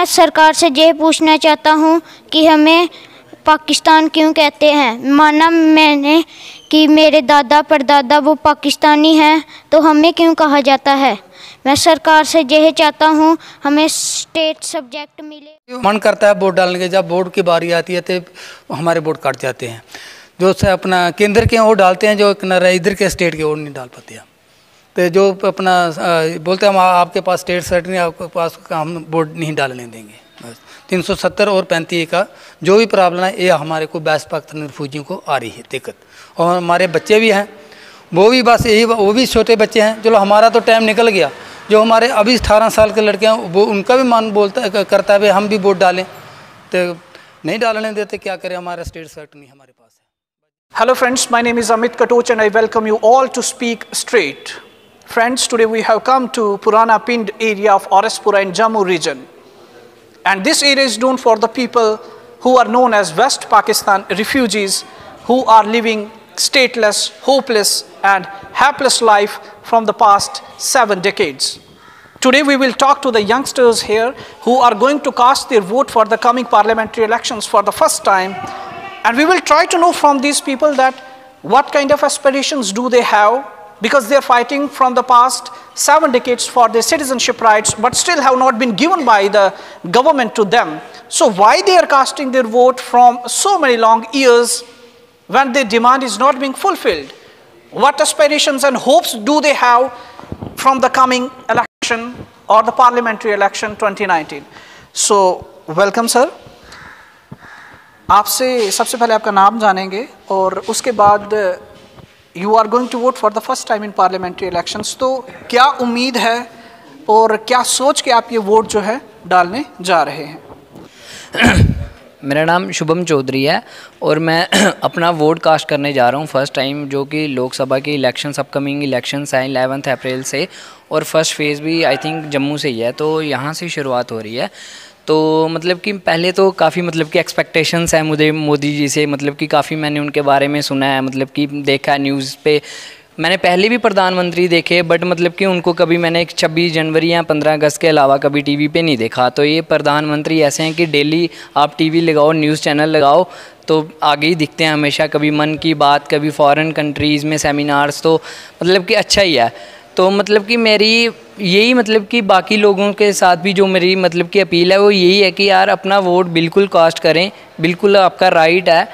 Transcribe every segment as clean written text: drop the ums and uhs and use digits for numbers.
मैं सरकार से यह पूछना चाहता हूँ कि हमें पाकिस्तान क्यों कहते हैं। माना मैंने कि मेरे दादा परदादा वो पाकिस्तानी हैं, तो हमें क्यों कहा जाता है। मैं सरकार से यह चाहता हूँ हमें स्टेट सब्जेक्ट मिले। मन करता है वोट डालने के, जब वोट की बारी आती है तो हमारे वोट कट जाते हैं। जो से अपना केंद्र के वोट डालते हैं, जो इधर के स्टेट के वोट नहीं डाल पाते हैं। तो जो अपना बोलते हैं हम आपके पास स्टेट सर्टिफिकेट नहीं, आपके पास हम वोट नहीं डालने देंगे। बस 370 और 35 का जो भी प्रॉब्लम है ये हमारे को बैस पाकिस्तान रिफ्यूजियों को आ रही है दिक्कत। और हमारे बच्चे भी हैं, वो भी बस यही, वो भी छोटे बच्चे हैं। चलो हमारा तो टाइम निकल गया, जो हमारे अभी 18 साल के लड़के हैं वो उनका भी मन करता है हम भी वोट डालें, तो नहीं डालने देते। क्या करें, हमारा स्टेट सर्टिफिकेट नहीं हमारे पास है। Hello friends, my name is Amit Katoch and I welcome you all to Speak Straight. Friends, today we have come to Purana Pind area of Oraspura in Jammu region. And this area is known for the people who are known as West Pakistan refugees who are living stateless, hopeless and helpless life from the past 7 decades. Today we will talk to the youngsters here who are going to cast their vote for the coming parliamentary elections for the first time. And we will try to know from these people that what kind of aspirations do they have, because they are fighting from the past 7 decades for their citizenship rights, but still have not been given by the government to them. So why they are casting their vote from so many long years when their demand is not being fulfilled? What aspirations and hopes do they have from the coming election or the parliamentary election 2019? So welcome sir. आपसे सबसे पहले आपका नाम जानेंगे और उसके बाद you are going to vote for the first time in parliamentary elections. तो क्या उम्मीद है और क्या सोच के आप ये वोट जो है डालने जा रहे हैं? मेरा नाम शुभम चौधरी है और मैं अपना वोट कास्ट करने जा रहा हूँ फर्स्ट टाइम, जो कि लोकसभा के इलेक्शंस अपकमिंग इलेक्शंस हैं 11 अप्रैल से, और फर्स्ट फेज़ भी आई थिंक जम्मू से ही है, तो यहाँ से शुरुआत हो रही है। तो मतलब कि पहले तो काफ़ी मतलब कि एक्सपेक्टेशंस है मुझे मोदी जी से, मतलब कि काफ़ी मैंने उनके बारे में सुना है, मतलब कि देखा है न्यूज़ पे। मैंने पहले भी प्रधानमंत्री देखे, बट मतलब कि उनको कभी मैंने 26 जनवरी या 15 अगस्त के अलावा कभी टीवी पे नहीं देखा। तो ये प्रधानमंत्री ऐसे हैं कि डेली आप टीवी लगाओ, न्यूज़ चैनल लगाओ तो आगे ही दिखते हैं हमेशा, कभी मन की बात, कभी फॉरेन कंट्रीज़ में सेमिनार्स, तो मतलब कि अच्छा ही है। तो मतलब कि मेरी यही मतलब कि बाकी लोगों के साथ भी जो मेरी मतलब कि अपील है वो यही है कि यार अपना वोट बिल्कुल कास्ट करें, बिल्कुल आपका राइट है,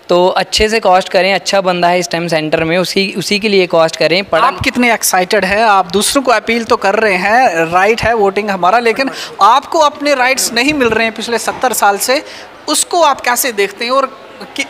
तो अच्छे से कास्ट करें। अच्छा बंदा है इस टाइम सेंटर में, उसी के लिए कास्ट करें। आप कितने एक्साइटेड हैं? आप दूसरों को अपील तो कर रहे हैं, राइट है वोटिंग हमारा, लेकिन आपको अपने राइट्स नहीं मिल रहे हैं पिछले 70 साल से, उसको आप कैसे देखते हैं और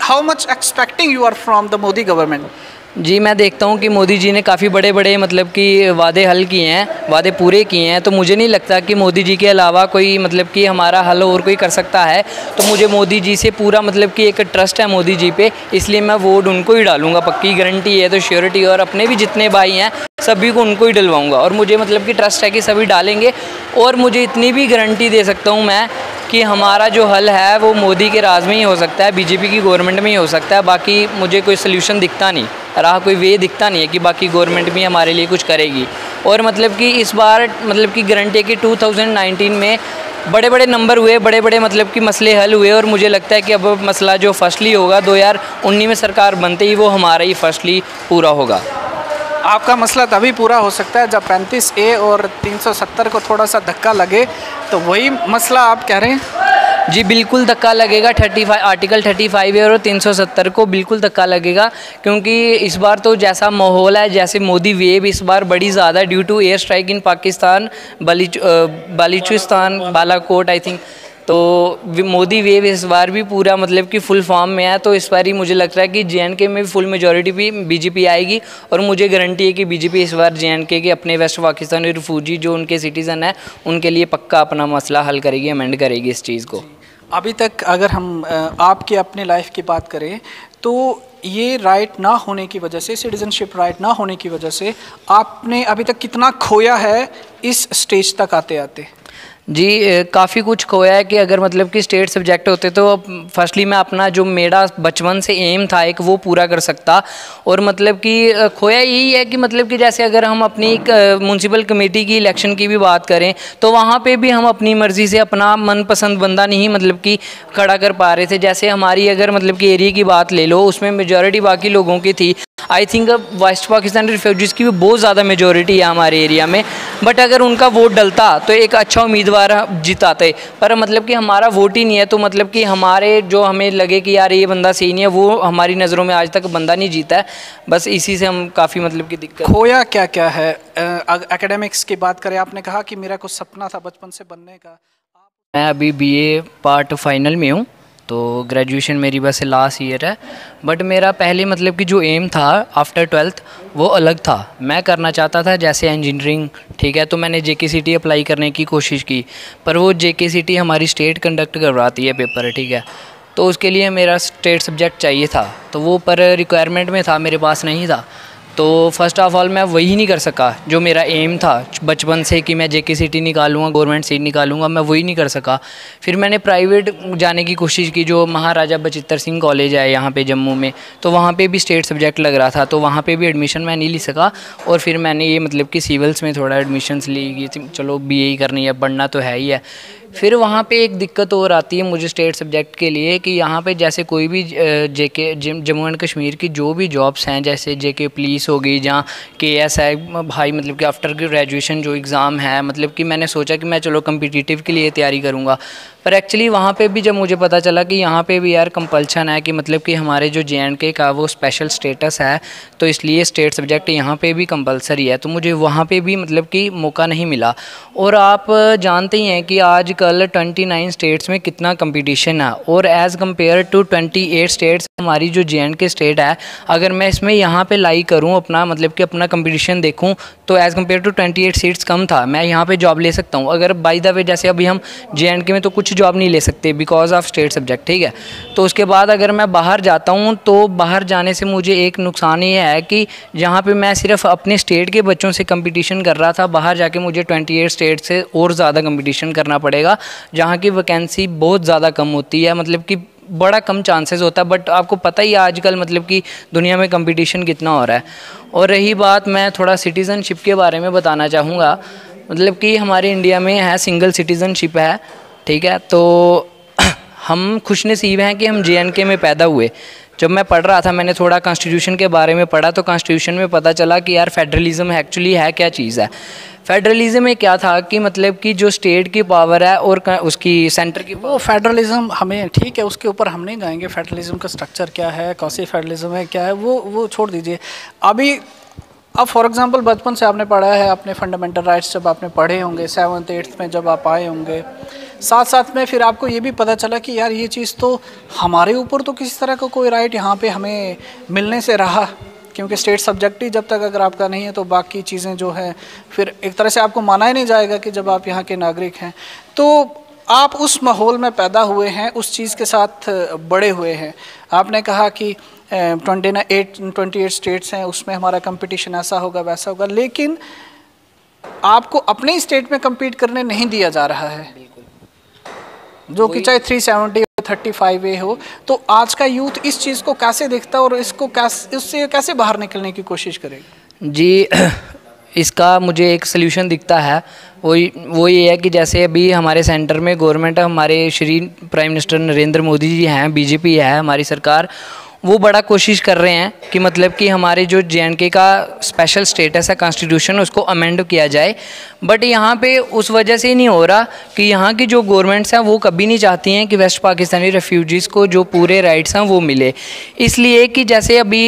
how much expecting you are from the Modi government? जी, मैं देखता हूँ कि मोदी जी ने काफ़ी बड़े बड़े मतलब कि वादे हल किए हैं, वादे पूरे किए हैं, तो मुझे नहीं लगता कि मोदी जी के अलावा कोई मतलब कि हमारा हल और कोई कर सकता है। तो मुझे मोदी जी से पूरा मतलब कि एक ट्रस्ट है मोदी जी पे, इसलिए मैं वोट उनको ही डालूंगा, पक्की गारंटी है, तो श्योरिटी। और अपने भी जितने भाई हैं सभी को उनको ही डलवाऊँगा, और मुझे मतलब कि ट्रस्ट है कि सभी डालेंगे। और मुझे इतनी भी गारंटी दे सकता हूँ मैं कि हमारा जो हल है वो मोदी के राज में ही हो सकता है, बीजेपी की गवर्नमेंट में ही हो सकता है। बाकी मुझे कोई सोल्यूशन दिखता नहीं, राह कोई वे दिखता नहीं है कि बाकी गवर्नमेंट भी हमारे लिए कुछ करेगी। और मतलब कि इस बार मतलब कि गारंटी है कि 2019 में बड़े बड़े नंबर हुए, बड़े बड़े मतलब कि मसले हल हुए, और मुझे लगता है कि अब मसला जो फर्स्टली होगा 2019 में सरकार बनते ही वो हमारा ही फर्स्टली पूरा होगा। आपका मसला तभी पूरा हो सकता है जब 35A और 370 को थोड़ा सा धक्का लगे, तो वही मसला आप कह रहे हैं? जी बिल्कुल धक्का लगेगा, आर्टिकल 35A और 370 को बिल्कुल धक्का लगेगा, क्योंकि इस बार तो जैसा माहौल है, जैसे मोदी वेव इस बार बड़ी ज़्यादा due to air strike in Pakistan, Balochistan, Balakot I think. तो मोदी वेव इस बार भी पूरा मतलब कि फुल फॉर्म में है। तो इस बार ही मुझे लग रहा है कि JNK में भी फुल मेजॉरिटी भी बीजेपी आएगी, और मुझे गारंटी है कि बीजेपी इस बार JNK के अपने वेस्ट पाकिस्तानी रिफ्यूजी जो उनके सिटीज़न हैं उनके लिए पक्का अपना मसला हल करेगी, अमेंड करेगी इस चीज़ को। अभी तक अगर हम आपकी अपने लाइफ की बात करें तो ये राइट ना होने की वजह से, सिटीजनशिप राइट ना होने की वजह से आपने अभी तक कितना खोया है इस स्टेज तक आते आते? जी काफ़ी कुछ खोया है कि अगर मतलब कि स्टेट सब्जेक्ट होते तो फर्स्टली मैं अपना जो मेरा बचपन से एम था एक वो पूरा कर सकता। और मतलब कि खोया यही है कि मतलब कि जैसे अगर हम अपनी म्यूनसिपल कमेटी की इलेक्शन की भी बात करें तो वहाँ पे भी हम अपनी मर्ज़ी से अपना मनपसंद बंदा नहीं मतलब कि खड़ा कर पा रहे थे। जैसे हमारी अगर मतलब कि एरिया की बात ले लो, उसमें मेजॉरिटी बाकी लोगों की थी। आई थिंक अब वेस्ट पाकिस्तान रिफ्यूजीज़ की भी बहुत ज़्यादा मेजॉरिटी है हमारे एरिया में, बट अगर उनका वोट डलता तो एक अच्छा उम्मीदवार जिताते। पर मतलब कि हमारा वोट ही नहीं है, तो मतलब कि हमारे जो हमें लगे कि यार ये बंदा सही नहीं है, वो हमारी नज़रों में आज तक बंदा नहीं जीता है। बस इसी से हम काफ़ी मतलब कि दिक्कत। खोया क्या क्या है? एकेडमिक्स की बात करें, आपने कहा कि मेरा कुछ सपना था बचपन से बनने का। मैं अभी बीए पार्ट फाइनल में हूँ, तो ग्रेजुएशन मेरी बस लास्ट ईयर है। बट मेरा पहले मतलब कि जो एम था आफ्टर 12th वो अलग था। मैं करना चाहता था जैसे इंजीनियरिंग, ठीक है। तो मैंने JKCT अप्लाई करने की कोशिश की, पर वो JKCT हमारी स्टेट कंडक्ट करवाती है पेपर, ठीक है। तो उसके लिए मेरा स्टेट सब्जेक्ट चाहिए था, तो वो पर रिक्वायरमेंट में था, मेरे पास नहीं था। तो फर्स्ट ऑफ ऑल मैं वही नहीं कर सका जो मेरा एम था बचपन से कि मैं JKCT निकालूंगा, गवर्नमेंट सीट निकालूंगा, मैं वही नहीं कर सका। फिर मैंने प्राइवेट जाने की कोशिश की, जो महाराजा बचित्तर सिंह कॉलेज है यहाँ पे जम्मू में, तो वहाँ पे भी स्टेट सब्जेक्ट लग रहा था, तो वहाँ पे भी एडमिशन मैं नहीं ले सका। और फिर मैंने ये मतलब कि सिविल्स में थोड़ा एडमिशन्स ली कि चलो BA ही करनी है, पढ़ना तो है ही है। फिर वहाँ पे एक दिक्कत और आती है मुझे स्टेट सब्जेक्ट के लिए कि यहाँ पे जैसे कोई भी जम्मू एंड कश्मीर की जो भी जॉब्स हैं, जैसे JK पुलिस हो गई, जहाँ KS है भाई, मतलब कि आफ्टर ग्रेजुएशन जो एग्ज़ाम है, मतलब कि मैंने सोचा कि मैं चलो कम्पिटिटिव के लिए तैयारी करूँगा। पर एक्चुअली वहाँ पे भी जब मुझे पता चला कि यहाँ पे भी यार कंपल्शन है कि मतलब कि हमारे जो JNK का वो स्पेशल स्टेटस है, तो इसलिए स्टेट सब्जेक्ट यहाँ पे भी कंपलसरी है, तो मुझे वहाँ पे भी मतलब कि मौका नहीं मिला। और आप जानते ही हैं कि आजकल 29 स्टेट्स में कितना कंपटीशन है, और एज़ कम्पेयर टू 28 स्टेट्स हमारी जो JNK स्टेट है, अगर मैं इसमें यहाँ पे लाई करूँ अपना मतलब कि अपना कंपटीशन देखूँ, तो एज़ कम्पेयर टू 28 सीट्स कम था। मैं यहाँ पे जॉब ले सकता हूँ। अगर बाय द वे जैसे अभी हम JNK में तो कुछ जॉब नहीं ले सकते बिकॉज ऑफ स्टेट सब्जेक्ट, ठीक है। तो उसके बाद अगर मैं बाहर जाता हूँ, तो बाहर जाने से मुझे एक नुकसान ये है कि जहाँ पे मैं सिर्फ अपने स्टेट के बच्चों से कंपटीशन कर रहा था, बाहर जाके मुझे 28 स्टेट से और ज़्यादा कंपटीशन करना पड़ेगा, जहाँ की वैकेंसी बहुत ज़्यादा कम होती है, मतलब कि बड़ा कम चांसेस होता है। बट आपको पता ही है आजकल मतलब कि दुनिया में कंपटीशन कितना हो रहा है। और रही बात, मैं थोड़ा सिटीज़नशिप के बारे में बताना चाहूँगा। मतलब कि हमारे इंडिया में है सिंगल सिटीज़नशिप है, ठीक है। तो हम खुशनसीब हैं कि हम JNK में पैदा हुए। जब मैं पढ़ रहा था, मैंने थोड़ा कॉन्स्टिट्यूशन के बारे में पढ़ा, तो कॉन्स्टिट्यूशन में पता चला कि यार फेडरलिज्म एक्चुअली है क्या चीज़ है। फेडरलिज्म में क्या था कि मतलब कि जो स्टेट की पावर है और उसकी सेंटर की, वो फेडरलिज्म हमें ठीक है, उसके ऊपर हम नहीं गाएंगे फेडरलिज्म का स्ट्रक्चर क्या है, कौन सी फेडरलिज्म है, क्या है, वो छोड़ दीजिए अभी। अब फॉर एग्जांपल बचपन से आपने पढ़ा है, अपने फंडामेंटल राइट्स जब आपने पढ़े होंगे 7th 8th में जब आप आए होंगे, साथ साथ में फिर आपको ये भी पता चला कि यार ये चीज़ तो हमारे ऊपर तो किसी तरह का कोई राइट यहाँ पे हमें मिलने से रहा, क्योंकि स्टेट सब्जेक्ट ही जब तक अगर आपका नहीं है तो बाकी चीज़ें जो है फिर एक तरह से आपको माना ही नहीं जाएगा कि जब आप यहाँ के नागरिक हैं। तो आप उस माहौल में पैदा हुए हैं, उस चीज़ के साथ बड़े हुए हैं। आपने कहा कि 28 स्टेट्स हैं, उसमें हमारा कंपटीशन ऐसा होगा वैसा होगा, लेकिन आपको अपने स्टेट में कम्पीट करने नहीं दिया जा रहा है, जो कि चाहे 370 35A हो। तो आज का यूथ इस चीज़ को कैसे देखता है और इससे कैसे बाहर निकलने की कोशिश करेगा? जी इसका मुझे एक सल्यूशन दिखता है, वो ये है कि जैसे अभी हमारे सेंटर में गवर्नमेंट, हमारे श्री प्राइम मिनिस्टर नरेंद्र मोदी जी हैं, BJP है हमारी सरकार, वो बड़ा कोशिश कर रहे हैं कि मतलब कि हमारे जो JNK का स्पेशल स्टेटस है कॉन्स्टिट्यूशन, उसको अमेंड किया जाए। बट यहाँ पे उस वजह से ही नहीं हो रहा कि यहाँ की जो गवर्नमेंट्स हैं वो कभी नहीं चाहती हैं कि वेस्ट पाकिस्तानी रेफ्यूजीज़ को जो पूरे राइट्स हैं वो मिले। इसलिए कि जैसे अभी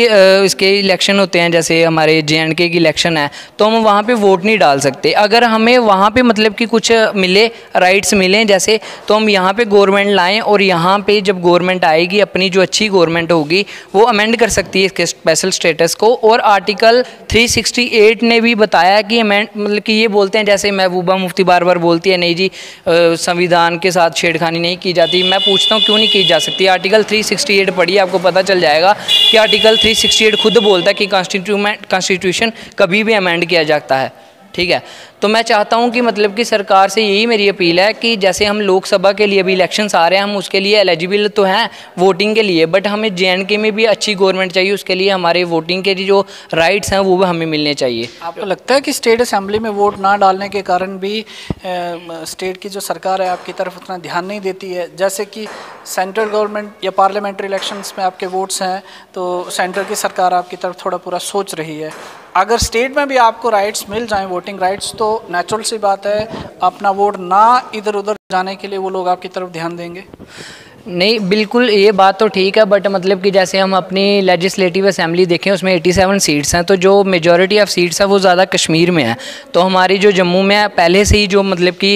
इसके इलेक्शन होते हैं, जैसे हमारे JNK की इलेक्शन है, तो हम वहाँ पर वोट नहीं डाल सकते। अगर हमें वहाँ पर मतलब कि कुछ मिले, राइट्स मिलें जैसे, तो हम यहाँ पर गवर्नमेंट लाएँ, और यहाँ पर जब गवर्नमेंट आएगी, अपनी जो अच्छी गवर्नमेंट होगी, वो अमेंड कर सकती है इसके स्पेशल स्टेटस को। और आर्टिकल 368 ने भी बताया कि अमेंड, मतलब कि ये बोलते हैं, जैसे महबूबा मुफ्ती बार बार बोलती है नहीं जी संविधान के साथ छेड़खानी नहीं की जाती। मैं पूछता हूँ क्यों नहीं की जा सकती? आर्टिकल 368 पढ़िए, आपको पता चल जाएगा कि आर्टिकल 368 खुद बोलता है कि कॉन्स्टिट्यूशन कभी भी अमेंड किया जाता है, ठीक है। तो मैं चाहता हूँ कि मतलब कि सरकार से यही मेरी अपील है कि जैसे हम लोकसभा के लिए अभी इलेक्शंस आ रहे हैं, हम उसके लिए एलिजिबल तो हैं वोटिंग के लिए, बट हमें JNK में भी अच्छी गवर्नमेंट चाहिए। उसके लिए हमारे वोटिंग के जो राइट्स हैं वो भी हमें मिलने चाहिए। आपको लगता है कि स्टेट असेंबली में वोट ना डालने के कारण भी स्टेट की जो सरकार है आपकी तरफ उतना ध्यान नहीं देती है? जैसे कि सेंट्रल गवर्नमेंट या पार्लियामेंट्री इलेक्शंस में आपके वोट्स हैं तो सेंटर की सरकार आपकी तरफ थोड़ा पूरा सोच रही है। अगर स्टेट में भी आपको राइट्स मिल जाएं, वोटिंग राइट्स, तो नेचुरल सी बात है अपना वोट ना इधर उधर जाने के लिए वो लोग आपकी तरफ ध्यान देंगे। नहीं, बिल्कुल ये बात तो ठीक है, बट मतलब कि जैसे हम अपनी लेजिस्लेटिव असेंबली देखें उसमें 87 सीट्स हैं, तो जो मेजॉरिटी ऑफ सीट्स हैं वो ज़्यादा कश्मीर में है। तो हमारी जो जम्मू में है पहले से ही जो मतलब कि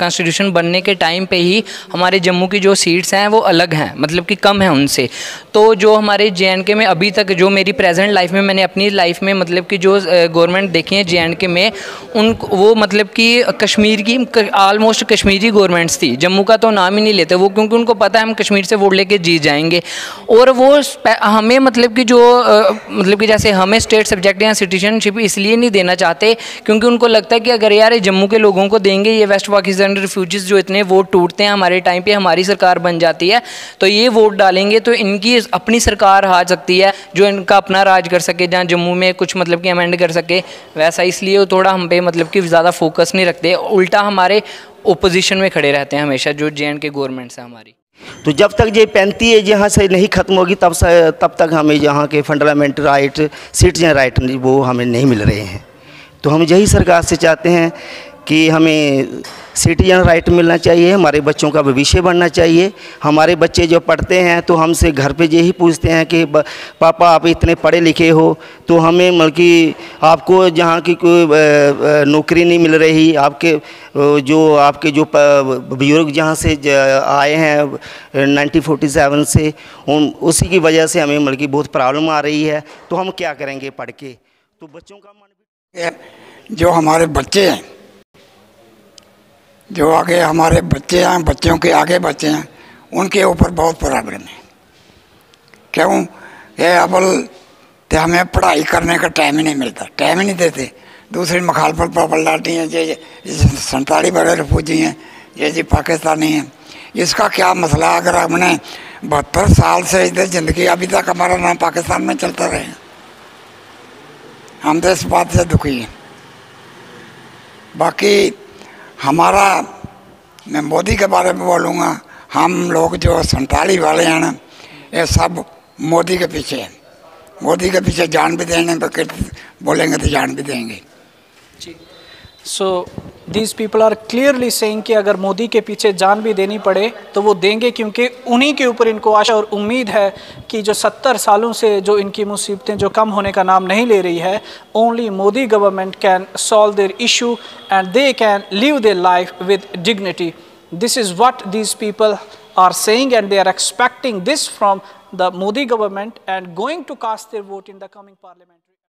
कॉन्स्टिट्यूशन बनने के टाइम पे ही हमारे जम्मू की जो सीट्स हैं वो अलग हैं, मतलब कि कम हैं उनसे। तो जो हमारे JNK में अभी तक जो मेरी प्रेजेंट लाइफ में, मैंने अपनी लाइफ में मतलब कि जो गवर्नमेंट देखी है JNK में, उन वो मतलब कि कश्मीर की आलमोस्ट कश्मीरी गवर्नमेंट्स थी। जम्मू का तो नाम ही नहीं लेते वो, क्योंकि उनको पता है हम कश्मीर से वोट लेके जीत जाएंगे। और वो हमें मतलब कि जो मतलब कि जैसे हमें स्टेट सब्जेक्ट या सिटीजनशिप इसलिए नहीं देना चाहते क्योंकि उनको लगता है कि अगर यार जम्मू के लोगों को देंगे, ये वेस्ट पाकिस्तान रिफ्यूजीज जो इतने वोट टूटते हैं हमारे टाइम पे, हमारी सरकार बन जाती है तो ये वोट डालेंगे तो इनकी अपनी सरकार आ सकती है जो इनका अपना राज कर सके, जहाँ जम्मू में कुछ मतलब कि अमेंड कर सके वैसा। इसलिए वो थोड़ा हम पे मतलब कि ज़्यादा फोकस नहीं रखते, उल्टा हमारे ओपोजिशन में खड़े रहते हैं हमेशा जो JNK गवर्नमेंट्स है हमारी। तो जब तक ये 35 यहाँ से नहीं ख़त्म होगी तब तक हमें यहाँ के फंडामेंटल राइट, सिटीजन राइट वो हमें नहीं मिल रहे हैं। तो हम यही सरकार से चाहते हैं कि हमें सिटीजन राइट मिलना चाहिए, हमारे बच्चों का भविष्य बनना चाहिए। हमारे बच्चे जो पढ़ते हैं तो हमसे घर पे यही पूछते हैं कि पापा आप इतने पढ़े लिखे हो तो हमें मतलब कि आपको जहाँ की कोई नौकरी नहीं मिल रही, आपके जो बुजुर्ग जहाँ से आए हैं 1947 से, उसी की वजह से हमें मतलब कि बहुत प्रॉब्लम आ रही है। तो हम क्या करेंगे पढ़ के? तो बच्चों का मन, जो हमारे बच्चे हैं, जो आगे हमारे बच्चे हैं, बच्चों के आगे बच्चे हैं, उनके ऊपर बहुत प्रॉब्लम है। क्यों? ये अव्वल तो हमें पढ़ाई करने का टाइम ही नहीं मिलता, टाइम ही नहीं देते। दूसरी मखालफत पर डालती हैं ये 47 बड़े रिफ्यूजी हैं, ये जी पाकिस्तानी हैं। इसका क्या मसला? अगर हमने 72 साल से इधर ज़िंदगी, अभी तक हमारा नाम पाकिस्तान में चलता रहे, हम तो इस बात से दुखी हैं। बाकी हमारा, मैं मोदी के बारे में बोलूँगा, हम लोग जो 47 वाले हैं ना, ये सब मोदी के पीछे हैं। मोदी के पीछे जान भी देने पर बोलेंगे तो जान भी देंगे। So these people are clearly saying कि अगर मोदी के पीछे जान भी देनी पड़े तो वो देंगे, क्योंकि उन्हीं के ऊपर इनको आशा और उम्मीद है कि जो 70 सालों से जो इनकी मुसीबतें जो कम होने का नाम नहीं ले रही है, only Modi government can solve their issue and they can live their life with dignity. This is what these people are saying and they are expecting this from the Modi government and going to cast their vote in the coming parliamentary